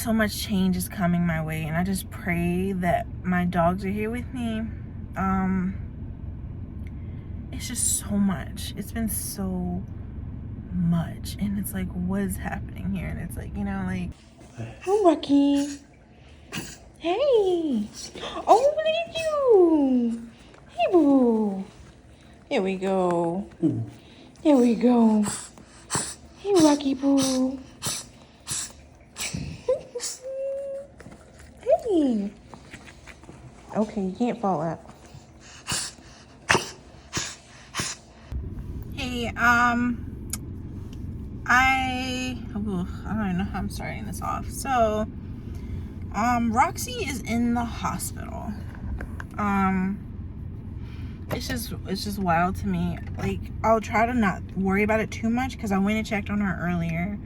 so much change is coming my way, and I just pray that my dogs are here with me. It's just so much. It's been so much, and it's like, what is happening here? And it's like, you know, like, oh, Rocky, hey, oh, look at you, hey, boo, here we go, here we go, hey, Rocky boo, hey, okay, you can't fall out. Hey, I don't even know how I'm starting this off. So, Roxxi is in the hospital. It's just wild to me. Like, I'll try to not worry about it too much because I went and checked on her earlier.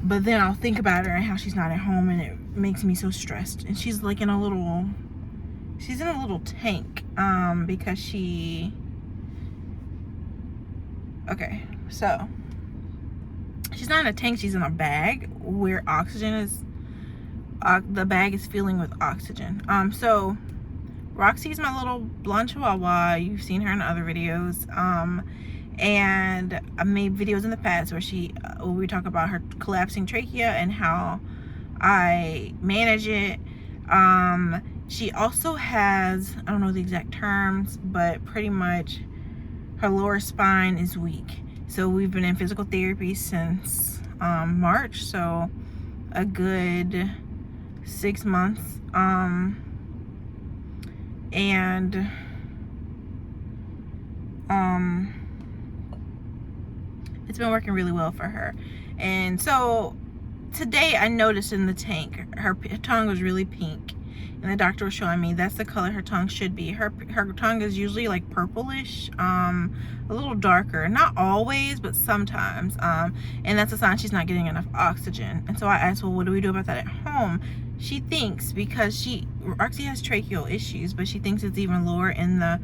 But then I'll think about her and how she's not at home, and it makes me so stressed. And she's like in a little tank, because okay, so she's not in a tank, she's in a bag where oxygen is, the bag is filling with oxygen. So Roxxi is my little blonde chihuahua. You've seen her in other videos. And I made videos in the past where we talk about her collapsing trachea and how I manage it. She also has, I don't know the exact terms, but pretty much her lower spine is weak. So we've been in physical therapy since March, so a good 6 months. And it's been working really well for her. And so today I noticed in the tank her tongue was really pink, and the doctor was showing me that's the color her tongue should be. Her tongue is usually like purplish, a little darker, not always, but sometimes, and that's a sign she's not getting enough oxygen. And so I asked, well, what do we do about that at home? She thinks, because Roxxi has tracheal issues, but she thinks it's even lower in the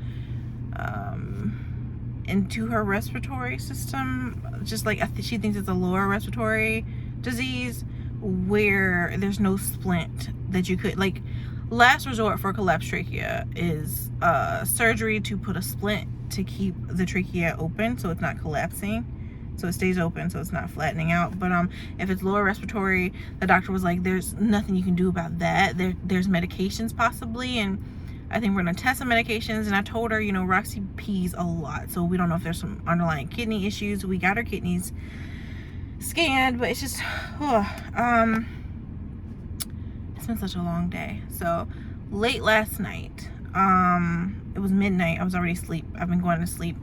into her respiratory system. Just like she thinks it's a lower respiratory disease where there's no splint that you could, like, last resort for collapsed trachea is surgery to put a splint to keep the trachea open so it's not collapsing, so it stays open, so it's not flattening out. But if it's lower respiratory, the doctor was like, there's nothing you can do about that. There's medications possibly, and I think we're gonna test some medications. And I told her, you know, Roxxi pees a lot, so we don't know if there's some underlying kidney issues. We got her kidneys scanned, but it's just it's been such a long day. So late last night, it was midnight, I was already asleep. I've been going to sleep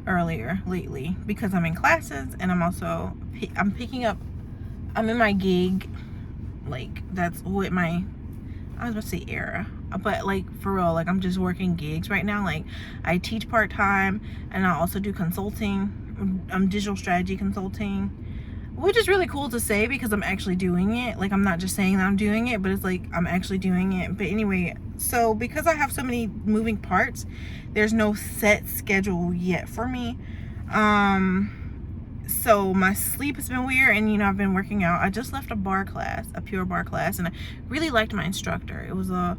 earlier lately because I'm in classes, and I'm in my gig, like, that's what I was about to say era, but like for real, like I'm just working gigs right now. Like I teach part-time, and I also do consulting, digital strategy consulting, which is really cool to say because I'm actually doing it. Like, I'm not just saying that I'm doing it, but it's like I'm actually doing it. But anyway, so because I have so many moving parts, there's no set schedule yet for me. So my sleep has been weird, and you know, I've been working out. I just left a pure barre class, and I really liked my instructor. It was a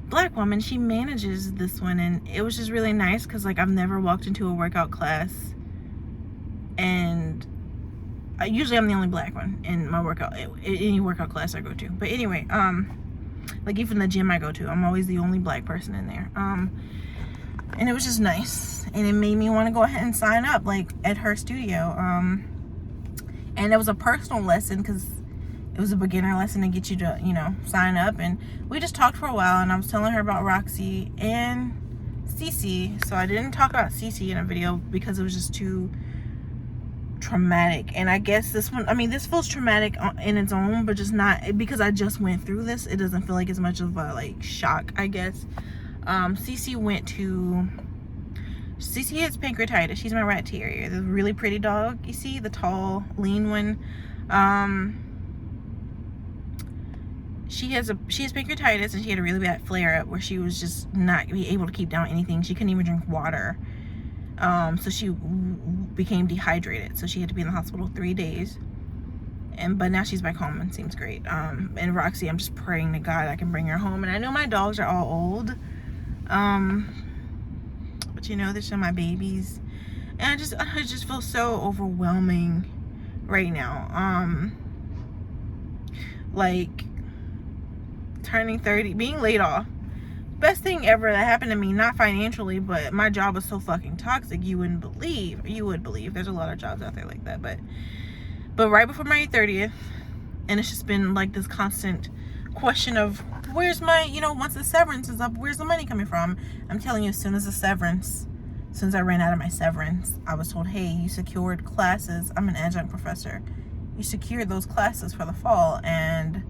Black woman. She manages this one, and it was just really nice because, like, I've never walked into a workout class, and usually I'm the only Black one in my any workout class I go to. But anyway, like even the gym I go to, I'm always the only Black person in there. And it was just nice, and it made me want to go ahead and sign up, like, at her studio. And it was a personal lesson because it was a beginner lesson to get you to, you know, sign up. And we just talked for a while, and I was telling her about Roxxi and Cece. So I didn't talk about Cece in a video because it was just too traumatic. And I guess this one, I mean, this feels traumatic in its own, but just not because I just went through this. It doesn't feel like as much of a, like, shock, I guess. Cece has pancreatitis. She's my rat terrier, the really pretty dog, you see, the tall, lean one. She has pancreatitis, and she had a really bad flare-up where she was just not able to keep down anything. She couldn't even drink water. So she became dehydrated, so she had to be in the hospital 3 days. but now she's back home and seems great. And Roxxi, I'm just praying to God I can bring her home. And I know my dogs are all old, but you know, they're still my babies, and I just feel so overwhelming right now. Like turning 30, being laid off, best thing ever that happened to me, not financially, but my job was so fucking toxic, you would believe. There's a lot of jobs out there like that, but right before my 30th, and it's just been like this constant question of where's my, you know, once the severance is up, where's the money coming from? I'm telling you, as soon as I ran out of my severance, I was told, hey, you secured classes. I'm an adjunct professor. You secured those classes for the fall. And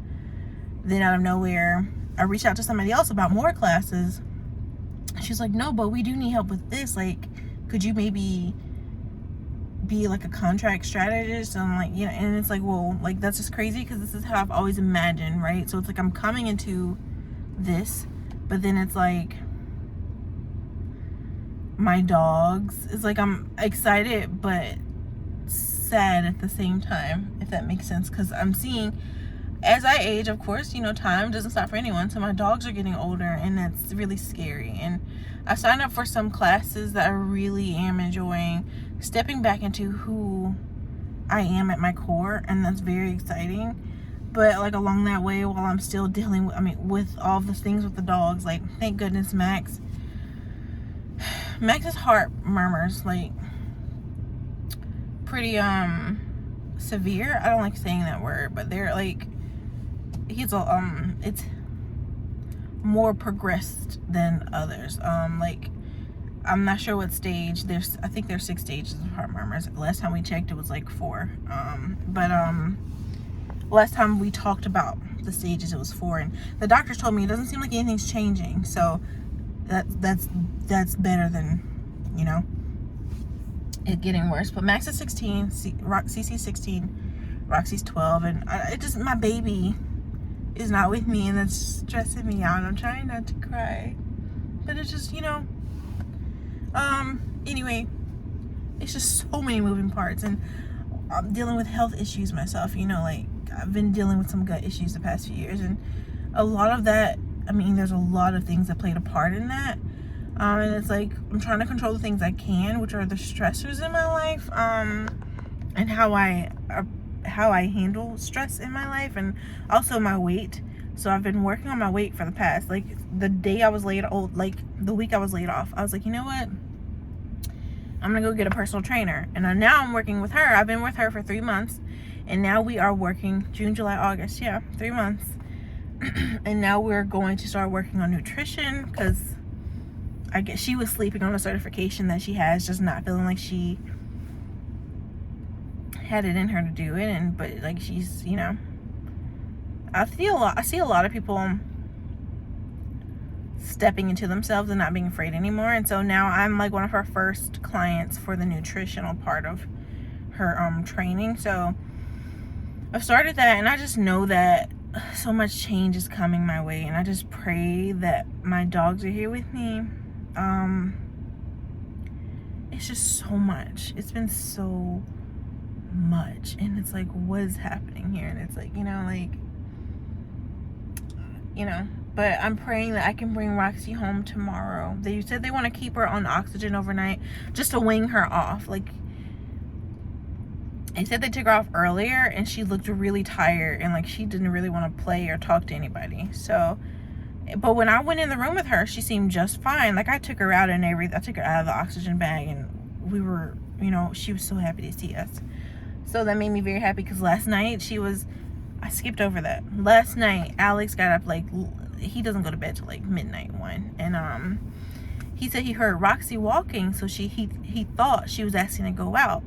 then out of nowhere, I reached out to somebody else about more classes. She's like, no, but we do need help with this. Like, could you maybe be like a contract strategist? And I'm like, you know, and it's like, well, like, that's just crazy because this is how I've always imagined, right? So it's like I'm coming into this, but then it's like my dogs, it's like I'm excited but sad at the same time, if that makes sense, because I'm seeing, as I age, of course, you know, time doesn't stop for anyone, so my dogs are getting older, and that's really scary. And I signed up for some classes that I really am enjoying stepping back into who I am at my core, and that's very exciting. But like along that way, while I'm still dealing with all the things with the dogs, like, thank goodness Max's heart murmurs like pretty severe. I don't like saying that word, but they're like, he's it's more progressed than others. Like, I'm not sure what stage. I think there's 6 stages of heart murmurs. Last time we checked, it was like 4. But last time we talked about the stages, it was 4, and the doctors told me it doesn't seem like anything's changing. So that's better than, you know, it getting worse. But Max is 16, CC's 16, Roxy's 12, and my baby is not with me, and that's stressing me out. I'm trying not to cry, but it's just, you know, anyway, it's just so many moving parts, and I'm dealing with health issues myself, you know, like, I've been dealing with some gut issues the past few years, and a lot of that, there's a lot of things that played a part in that, and it's like, I'm trying to control the things I can, which are the stressors in my life, and how I handle stress in my life, and also my weight. So I've been working on my weight for the past, like, the week I was laid off, I was like, you know what, I'm gonna go get a personal trainer. And now I'm working with her. I've been with her for 3 months, and now we are working June, July, August, 3 months. And now we're going to start working on nutrition, because I guess she was sleeping on a certification that she has, just not feeling like she had it in her to do it. But like, she's, you know, I see a lot of people stepping into themselves and not being afraid anymore. And so now I'm like one of her first clients for the nutritional part of her training. So I've started that, and I just know that so much change is coming my way, and I just pray that my dogs are here with me. It's just so much. It's been so much, and it's like, what is happening here? And it's like, you know, but I'm praying that I can bring Roxy home tomorrow. They said they want to keep her on oxygen overnight just to wing her off. Like, they said they took her off earlier, and she looked really tired, and like, she didn't really want to play or talk to anybody. So, but when I went in the room with her, she seemed just fine. Like, I took her out and everything. I took her out of the oxygen bag, and we were, you know, she was so happy to see us. So that made me very happy, because last night I skipped over that. Last night, Alex got up, like, he doesn't go to bed till like midnight 1, and he said he heard Roxy walking, so he thought she was asking to go out.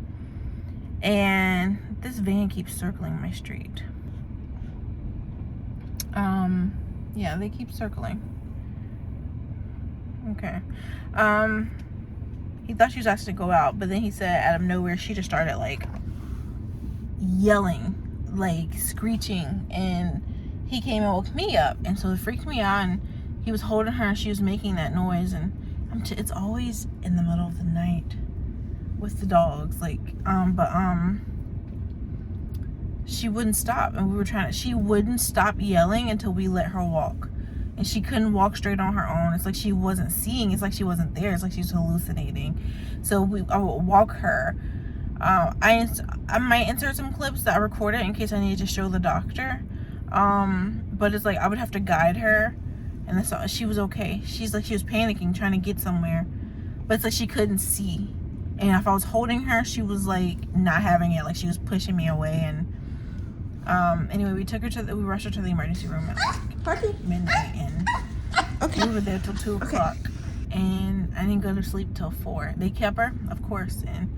And this van keeps circling my street. Yeah, they keep circling. Okay. He thought she was asking to go out, but then he said out of nowhere she just started like yelling, like screeching, and he came and woke me up, and so it freaked me out, and he was holding her, and she was making that noise, and it's always in the middle of the night with the dogs, like, she wouldn't stop, and she wouldn't stop yelling until we let her walk. And she couldn't walk straight on her own. It's like she wasn't seeing. It's like she wasn't there. It's like she was hallucinating. So I would walk her. I might insert some clips that I recorded in case I needed to show the doctor. But it's like I would have to guide her, and that's all. She was okay. She's like, she was panicking, trying to get somewhere, but it's like she couldn't see. And if I was holding her, she was like not having it. Like she was pushing me away. And anyway, we rushed her to the emergency room at like midnight, and we were there till 2 o'clock. And I didn't go to sleep till 4. They kept her, of course, and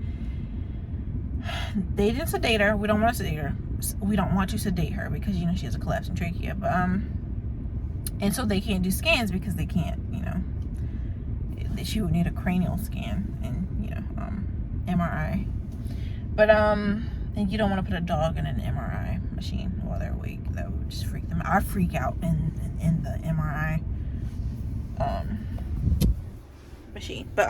they didn't sedate her. We don't want to sedate her. We don't want to sedate her because, you know, she has a collapsing trachea. But and so they can't do scans because they can't, you know, she would need a cranial scan and, you know, MRI. But and you don't want to put a dog in an MRI machine while they're awake. That would just freak them out. I freak out in the MRI machine. But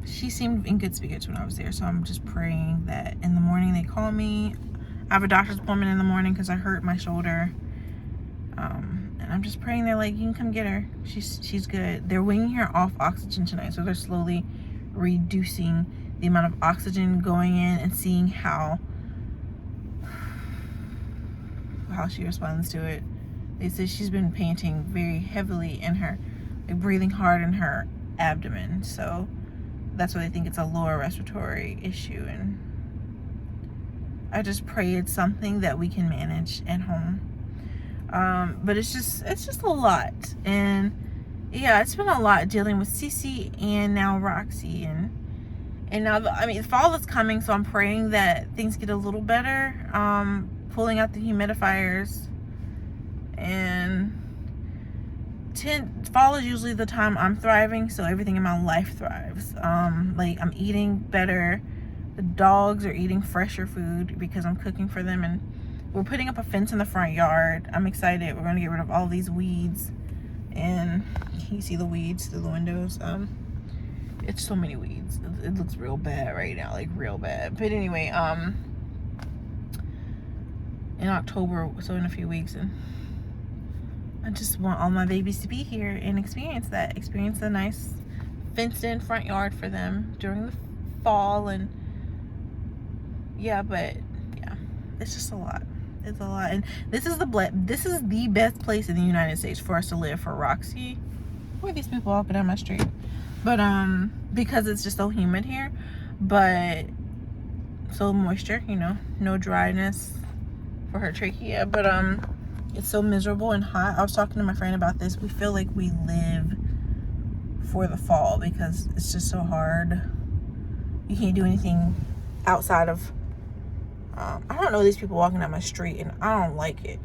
she seemed in good spirits when I was there, so I'm just praying that in the morning they call me. I have a doctor's appointment in the morning because I hurt my shoulder, and I'm just praying they're like, you can come get her. She's good. They're weaning her off oxygen tonight, so they're slowly reducing the amount of oxygen going in and seeing how she responds to it. They said she's been panting very heavily in her, like breathing hard in her abdomen, so that's why they think it's a lower respiratory issue. And I just pray it's something that we can manage at home. But it's just a lot. And yeah, it's been a lot dealing with Cece and now Roxxi, and now fall is coming, so I'm praying that things get a little better. Pulling out the humidifiers, and fall is usually the time I'm thriving, so everything in my life thrives. Like I'm eating better. The dogs are eating fresher food because I'm cooking for them, and we're putting up a fence in the front yard. I'm excited. We're going to get rid of all these weeds, and you see the weeds through the windows. It's so many weeds. It looks real bad right now, like real bad. But anyway, in October, so in a few weeks, and I just want all my babies to be here and experience the nice fenced-in front yard for them during the fall. And yeah, but yeah, it's just a lot. It's a lot. And this is the best place in the United States for us to live for Roxxi. Who are these people walking down my street? But because it's just so humid here, but so moisture, you know, no dryness for her trachea. But it's so miserable and hot. I was talking to my friend about this. We feel like we live for the fall because it's just so hard. You can't do anything outside of I don't know these people walking down my street, and I don't like it.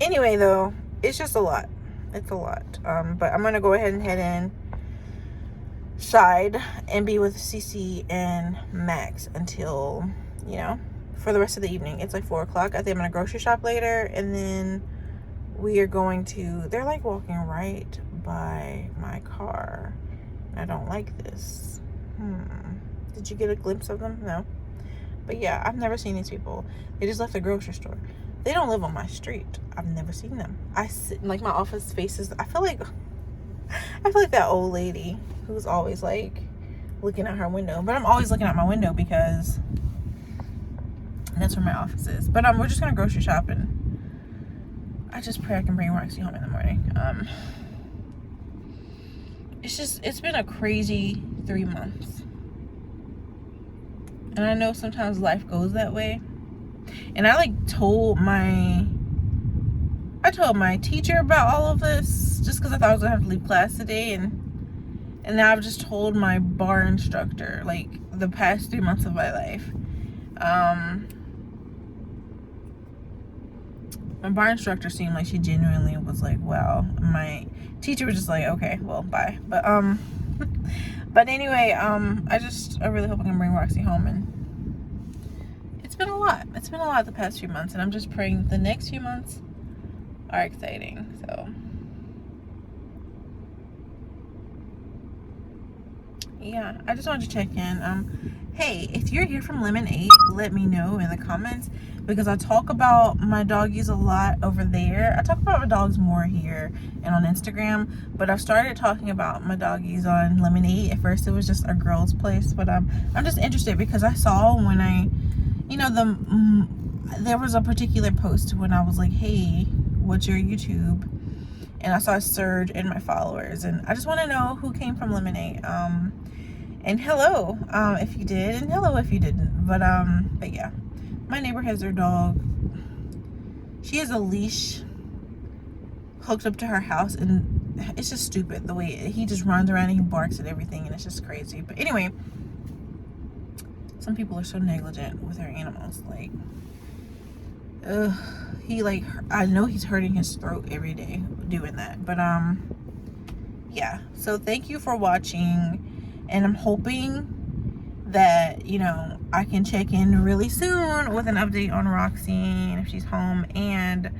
Anyway, though, it's just a lot. It's a lot. But I'm gonna go ahead and head inside and be with Cece and Max until, you know, for the rest of the evening. It's like 4 o'clock. I think I'm gonna grocery shop later, and then we are going to, they're like walking right by my car. I don't like this. Did you get a glimpse of them? No. But yeah, I've never seen these people. They just left the grocery store. They don't live on my street. I've never seen them. I sit, like, my office faces, I feel like that old lady who's always like looking out her window. But I'm always looking out my window because that's where my office is. But we're just gonna grocery shop, and I just pray I can bring Roxxi home in the morning. It's been a crazy 3 months. And I know sometimes life goes that way. And I told my teacher about all of this just because I thought I was gonna have to leave class today, and now I've just told my bar instructor, like, the past 3 months of my life. My bar instructor seemed like she genuinely was like, wow. My teacher was just like, okay, well, bye. But anyway, I really hope I can bring Roxxi home. And it's been a lot. It's been a lot the past few months, and I'm just praying the next few months are exciting. So yeah, I just wanted to check in. Hey, if you're here from Lemonade, let me know in the comments, because I talk about my doggies a lot over there. I talk about my dogs more here and on Instagram, but I've started talking about my doggies on Lemonade. At first it was just a girl's place, but I'm just interested because I saw when I, you know, there was a particular post when I was like, hey, what's your YouTube? And I saw a surge in my followers, and I just want to know who came from Lemonade. And hello, if you did, and hello if you didn't. But yeah, my neighbor has her dog. She has a leash hooked up to her house, and it's just stupid the way he just runs around and he barks at everything, and it's just crazy. But anyway, some people are so negligent with their animals. Like, I know he's hurting his throat every day doing that. But yeah. So thank you for watching. And I'm hoping that, you know, I can check in really soon with an update on Roxxi and if she's home, and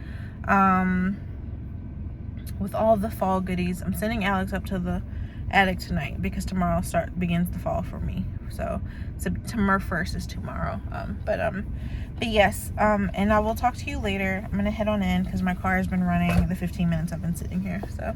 with all the fall goodies. I'm sending Alex up to the attic tonight because tomorrow begins the fall for me. So September 1st is tomorrow. But yes, and I will talk to you later. I'm gonna head on in because my car has been running the 15 minutes I've been sitting here. So